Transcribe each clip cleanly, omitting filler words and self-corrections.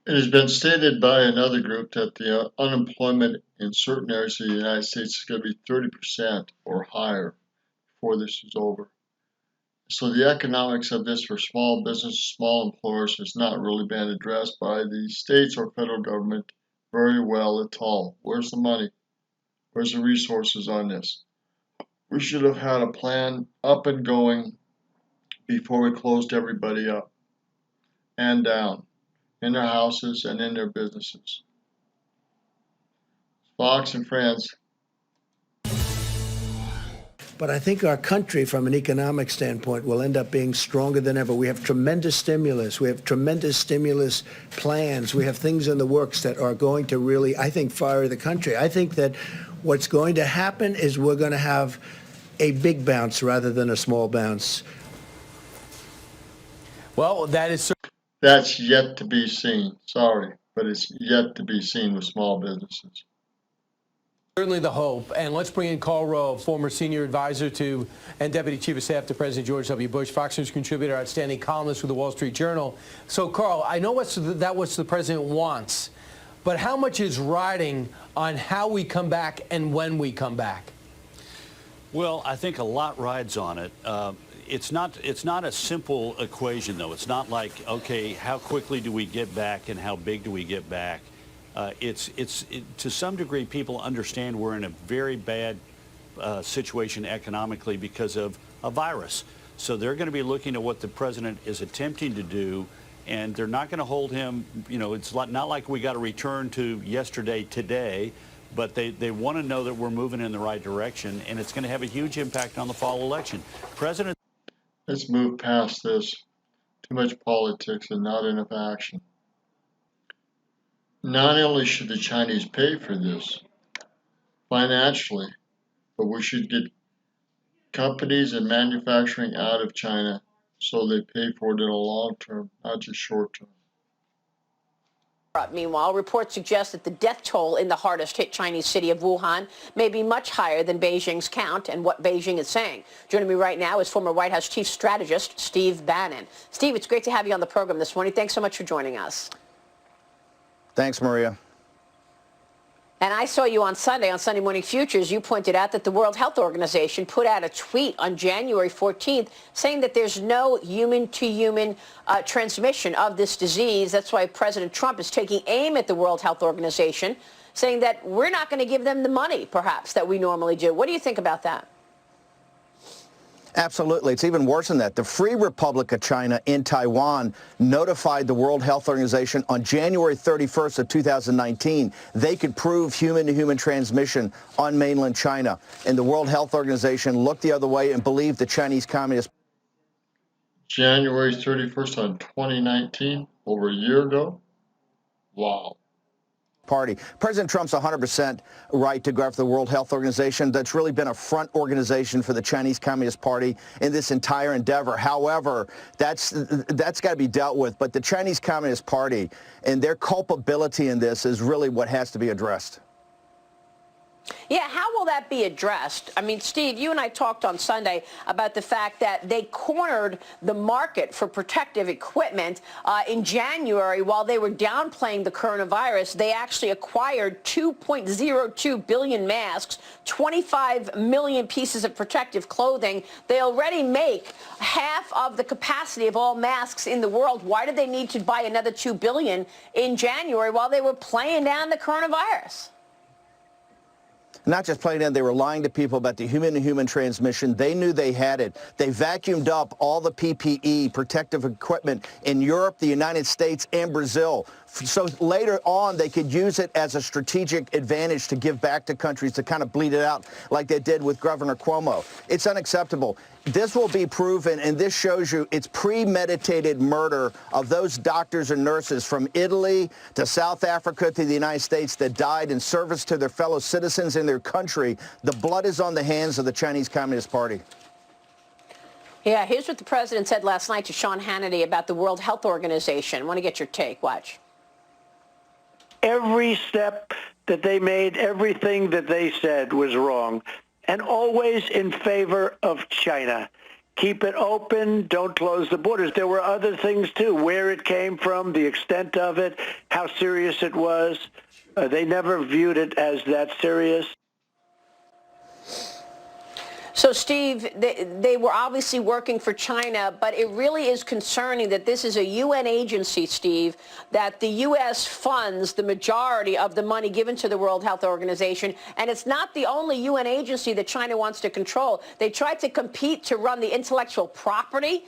It has been stated by another group that the unemployment in certain areas of the United States is going to be 30% or higher before this is over. So the economics of this for small business, small employers has not really been addressed by the states or federal government very well at all. Where's the money? Where's the resources on this? We should have had a plan up and going before we closed everybody up and down in their houses and in their businesses. Fox and friends. But I think our country, from an economic standpoint, will end up being stronger than ever. We have tremendous stimulus. We have tremendous stimulus plans. We have things in the works that are going to really, I think, fire the country. I think that what's going to happen is we're going to have a big bounce rather than a small bounce. Well, That's yet to be seen. Sorry, but it's yet to be seen with small businesses. certainly the hope. And let's bring in Karl Rove, former senior advisor to and deputy chief of staff to President George W. Bush, Fox News contributor, outstanding columnist for the Wall Street Journal. So, Karl, I know what the president wants, but how much is riding on how we come back and when we come back? Well, I think a lot rides on it. It's not a simple equation, though. It's not like, okay, how quickly do we get back and how big do we get back? To some degree, people understand we're in a very bad situation economically because of a virus. So they're going to be looking at what the president is attempting to do, and they're not going to hold him, you know, it's not like we got to return to yesterday today, but they want to know that we're moving in the right direction, and it's going to have a huge impact on the fall election. Let's move past this. Too much politics and not enough action. Not only should the Chinese pay for this financially, but we should get companies and manufacturing out of China so they pay for it in the long term, not just short term. Meanwhile, reports suggest that the death toll in the hardest hit Chinese city of Wuhan may be much higher than Beijing's count and what Beijing is saying. Joining me right now is former White House chief strategist Steve Bannon. Steve, it's great to have you on the program this morning. Thanks so much for joining us. Thanks, Maria. And I saw you on Sunday Morning Futures. You pointed out that the World Health Organization put out a tweet on January 14th saying that there's no human-to-human transmission of this disease. That's why President Trump is taking aim at the World Health Organization, saying that we're not going to give them the money, perhaps, that we normally do. What do you think about that? Absolutely. It's even worse than that. The Free Republic of China in Taiwan notified the World Health Organization on January 31st of 2019 they could prove human-to-human transmission on mainland China. And the World Health Organization looked the other way and believed the Chinese Communist January 31st on 2019, over a year ago? Wow. Party. President Trump's 100% right to go after the World Health Organization. That's really been a front organization for the Chinese Communist Party in this entire endeavor. However, that's got to be dealt with. But the Chinese Communist Party and their culpability in this is really what has to be addressed. Yeah, how will that be addressed? I mean, Steve, you and I talked on Sunday about the fact that they cornered the market for protective equipment in January while they were downplaying the coronavirus. They actually acquired 2.02 billion masks, 25 million pieces of protective clothing. They already make half of the capacity of all masks in the world. Why did they need to buy another 2 billion in January while they were playing down the coronavirus? Not just playing in, they were lying to people about the human-to-human transmission. They knew they had it. They vacuumed up all the PPE, protective equipment, in Europe, the United States, and Brazil. So later on, they could use it as a strategic advantage to give back to countries to kind of bleed it out like they did with Governor Cuomo. It's unacceptable. This will be proven, and this shows you it's premeditated murder of those doctors and nurses from Italy to South Africa to the United States that died in service to their fellow citizens in their country. The blood is on the hands of the Chinese Communist Party. Yeah, here's what the president said last night to Sean Hannity about the World Health Organization. I want to get your take. Watch. Every step that they made, everything that they said was wrong, and always in favor of China. keep it open, don't close the borders. There were other things, too, where it came from, the extent of it, how serious it was. They never viewed it as that serious. So, Steve, they were obviously working for China, but it really is concerning that this is a UN agency, Steve, that the U.S. funds the majority of the money given to the World Health Organization. And it's not the only UN agency that China wants to control. They tried to compete to run the intellectual property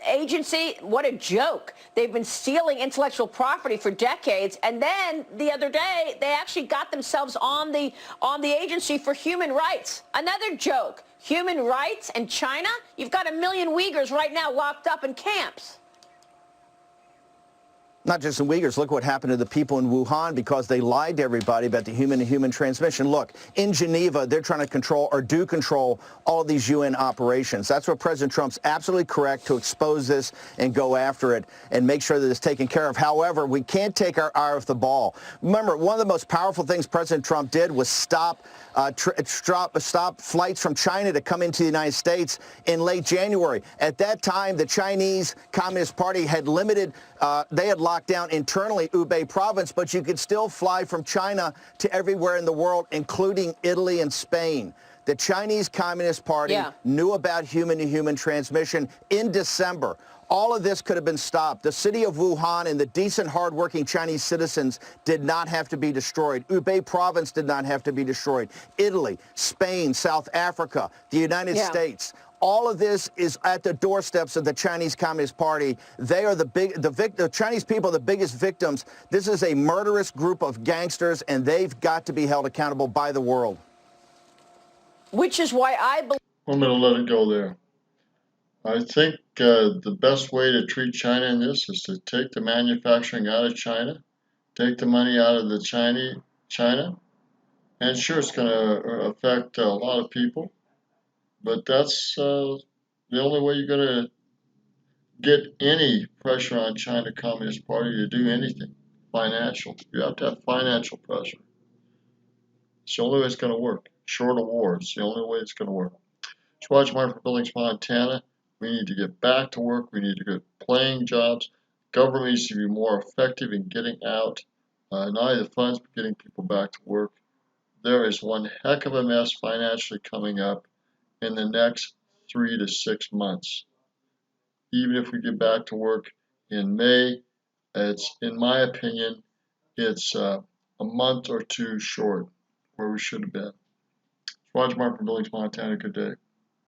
agency. What a joke. They've been stealing intellectual property for decades. And then the other day, they actually got themselves on the agency for human rights. Another joke. Human rights and China? You've got 1 million Uyghurs right now locked up in camps. Not just in Uyghurs. Look what happened to the people in Wuhan because they lied to everybody about the human-to-human transmission. Look, in Geneva, they're trying to control or do control all of these UN operations. That's what President Trump's absolutely correct to expose this and go after it and make sure that it's taken care of. However, we can't take our eye off the ball. Remember, one of the most powerful things President Trump did was stop flights from China to come into the United States in late January. At that time, the Chinese Communist Party had limited, they had locked down internally Hubei province, but you could still fly from China to everywhere in the world, including Italy and Spain. The Chinese Communist Party knew about human-to-human transmission in December. All of this could have been stopped. The city of Wuhan and the decent, hardworking Chinese citizens did not have to be destroyed. Hubei province did not have to be destroyed. Italy, Spain, South Africa, the United States. All of this is at the doorsteps of the Chinese Communist Party. They are the Chinese people are the biggest victims. This is a murderous group of gangsters, and they've got to be held accountable by the world. Which is why I believe... I'm going to let it go there. I think the best way to treat China in this is to take the manufacturing out of China, take the money out of the China, and sure, it's going to affect a lot of people, but that's the only way you're going to get any pressure on China Communist Party to do anything financial. You have to have financial pressure. It's the only way it's going to work. Short of war, it's the only way it's going to work. Roger Martin for Buildings, Montana. We need to get back to work. We need to get playing jobs. Government needs to be more effective in getting out not only the funds, but getting people back to work. There is one heck of a mess financially coming up in the next 3 to 6 months. Even if we get back to work in May, it's, in my opinion, it's a month or two short where we should have been. Roger Martin for Buildings, Montana. Good day.